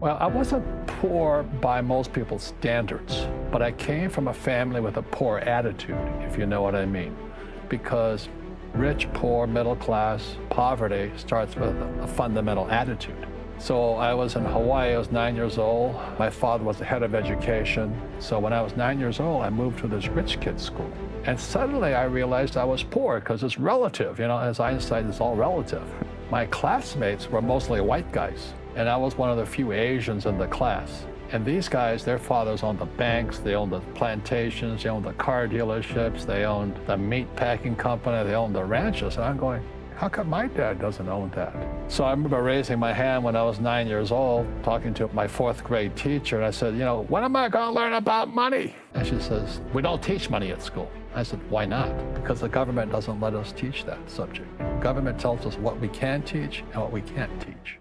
Well, I wasn't poor by most people's standards, but I came from a family with a poor attitude, if you know what I mean. Because rich, poor, middle class, poverty starts with a fundamental attitude. So I was in Hawaii, I was 9 years old. My father was the head of education. So when I was 9 years old, I moved to this rich kid's school. And suddenly I realized I was poor because it's relative, as Einstein, it's all relative. My classmates were mostly white guys, and I was one of the few Asians in the class. And these guys, their fathers owned the banks, they owned the plantations, they owned the car dealerships, they owned the meat packing company, they owned the ranches. And I'm going, how come my dad doesn't own that? So I remember raising my hand when I was 9 years old, talking to my fourth grade teacher, and I said, when am I going to learn about money? And she says, we don't teach money at school. I said, why not? Because the government doesn't let us teach that subject. The government tells us what we can teach and what we can't teach.